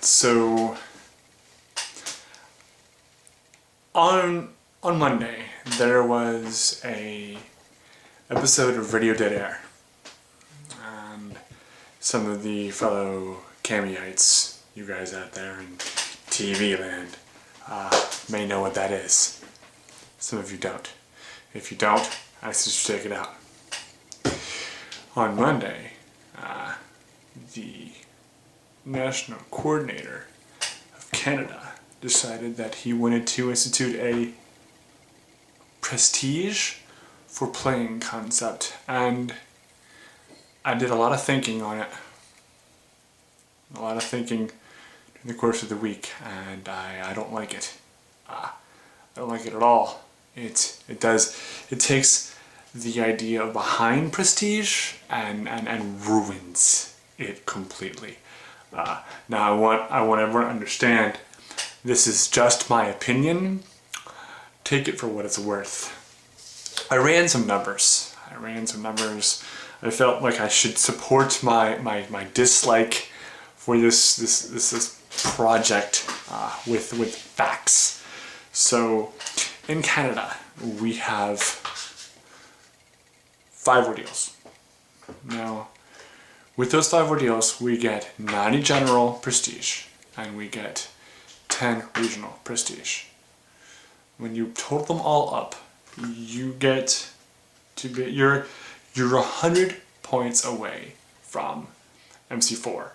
So on Monday there was a episode of Radio Dead Air, and some of the fellow Cameites, you guys out there in TV land, may know what that is. Some of you don't. If you don't, I suggest you check it out. On Monday, the National Coordinator of Canada decided that he wanted to institute a prestige for playing concept, and I did a lot of thinking on it. A lot of thinking during the course of the week, and I don't like it. I don't like it at all. It takes the idea behind prestige and ruins it completely. Now I want everyone to understand, this is just my opinion. Take it for what it's worth. I ran some numbers. I felt like I should support my dislike for this project with facts. So in Canada we have 5 ordeals. Now with those 5 ordeals we get 90 general prestige and we get 10 regional prestige. When you total them all up, you get to be you're 100 points away from MC4.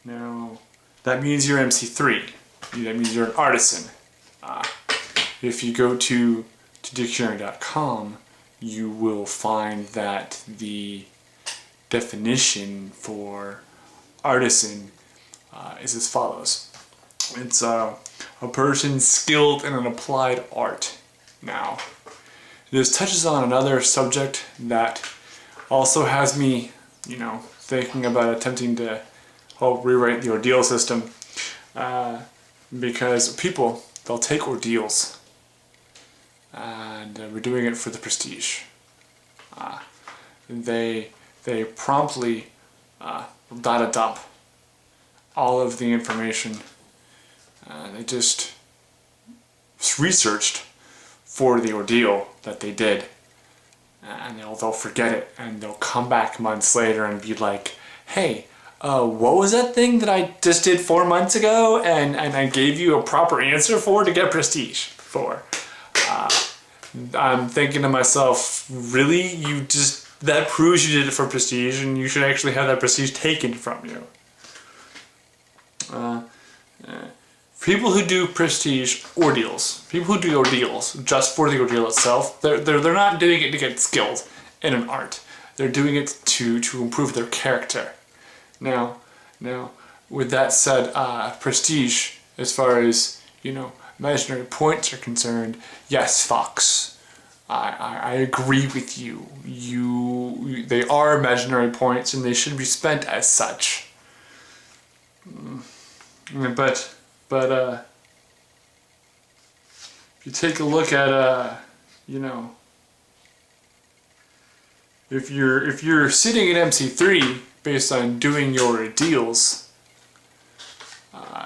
Now that means you're MC3. That means you're an artisan. If you go to dictionary.com, you will find that the definition for artisan is as follows. It's a person skilled in an applied art. Now, this touches on another subject that also has me, thinking about attempting to help rewrite the ordeal system, because people, they'll take ordeals and we're doing it for the prestige. They promptly data dump all of the information they just researched for the ordeal that they did, and they'll forget it, and they'll come back months later and be like, hey, what was that thing that I just did 4 months ago and I gave you a proper answer for to get prestige for? I'm thinking to myself, really? That proves you did it for prestige, and you should actually have that prestige taken from you. People who do prestige ordeals, people who do ordeals just for the ordeal itself, they're not doing it to get skilled in an art. They're doing it to improve their character. Now, with that said, prestige, as far as, imaginary points are concerned, yes, Fox, I agree with you. They are imaginary points and they should be spent as such. But if you take a look at, if you're sitting at MC3 based on doing your ordeals,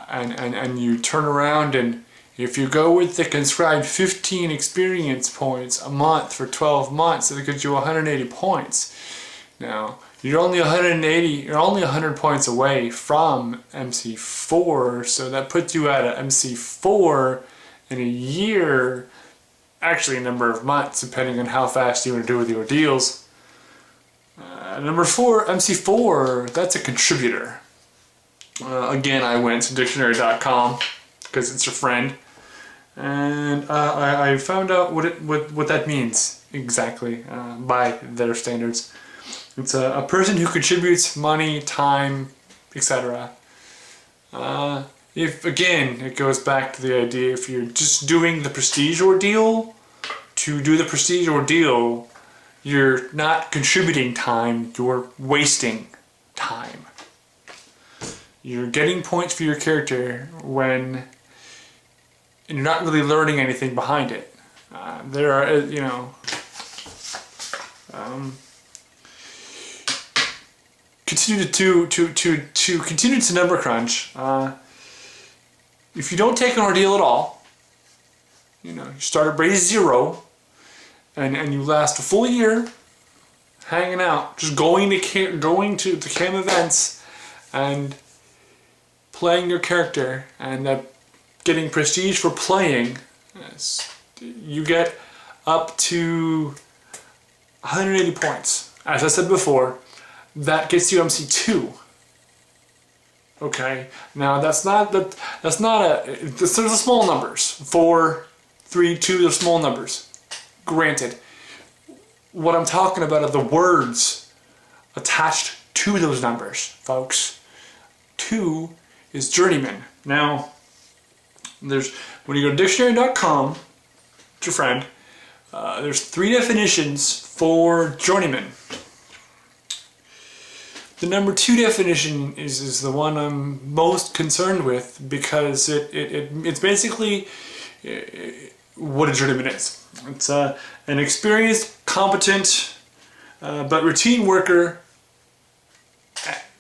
and you turn around and if you go with the conscribed 15 experience points a month for 12 months, that gives you 180 points. Now, you're only 100 points away from MC4, so that puts you at a MC4 in a year, actually a number of months, depending on how fast you want to do with the ordeals. Number 4, MC4, that's a contributor. Again, I went to dictionary.com because it's your friend, and I found out what that means exactly by their standards. It's a person who contributes money, time, etc. If again, it goes back to the idea, if you're just doing the prestige ordeal to do the prestige ordeal, you're not contributing time, you're wasting time. You're getting points for your character and you're not really learning anything behind it. There are, continue to continue to number crunch. If you don't take an ordeal at all, you know, you start at base 0, and you last a full year hanging out, just going to the camp events and playing your character and getting prestige for playing. You get up to 180 points. As I said before, that gets you MC2. Okay, now there's the small numbers. 4, 3, 2, they're small numbers. Granted, what I'm talking about are the words attached to those numbers, folks. 2 is journeyman. Now, when you go to dictionary.com, it's your friend, there's 3 definitions for journeyman. The number 2 definition is the one I'm most concerned with, because it's basically what a journeyman is. It's an experienced, competent, but routine worker,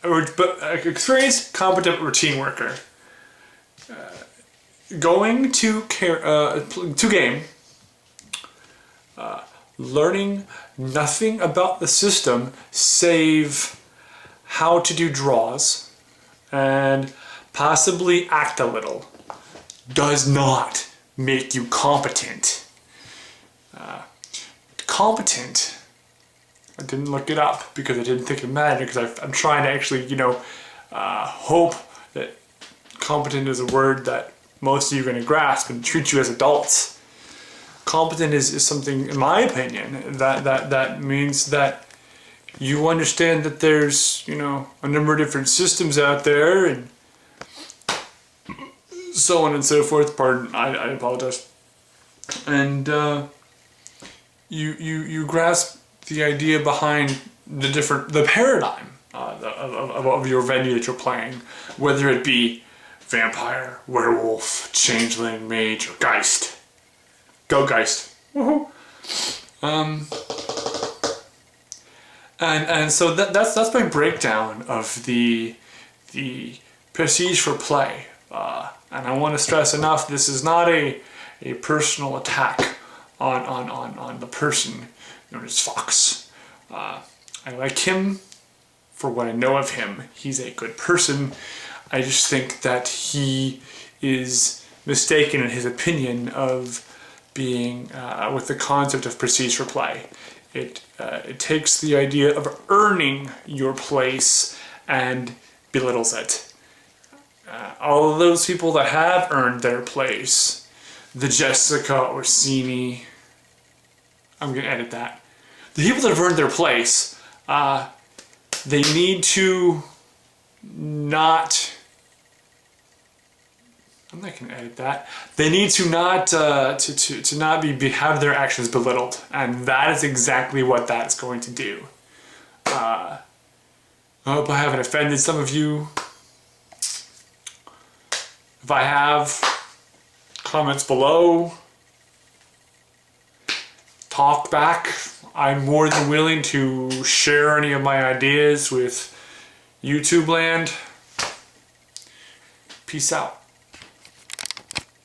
experienced, competent routine worker. Going to game, learning nothing about the system save how to do draws and possibly act a little, does not make you competent. Competent, I didn't look it up because I didn't think it mattered, because I'm trying to actually, you know, hope that competent is a word that most of you are going to grasp and treat you as adults. Competent is something, in my opinion, that means that you understand that there's, you know, a number of different systems out there and so on and so forth. Pardon, I apologize. And you grasp the idea behind the paradigm of your venue that you're playing, whether it be vampire, werewolf, changeling, mage, or geist. Go Geist. Woohoo! And so that's my breakdown of the prestige for play. And I want to stress enough, this is not a personal attack on the person known as Fox. I like him for what I know of him. He's a good person. I just think that he is mistaken in his opinion of being with the concept of prestige for play. It takes the idea of earning your place and belittles it. All of those people that have earned their place, the Jessica Orsini, I'm going to edit that. The people that have earned their place, they need to not... I'm not going to edit that. They need to not to not have their actions belittled, and that is exactly what that's going to do. I hope I haven't offended some of you. If I have, comments below. Talk back. I'm more than willing to share any of my ideas with YouTube land. Peace out.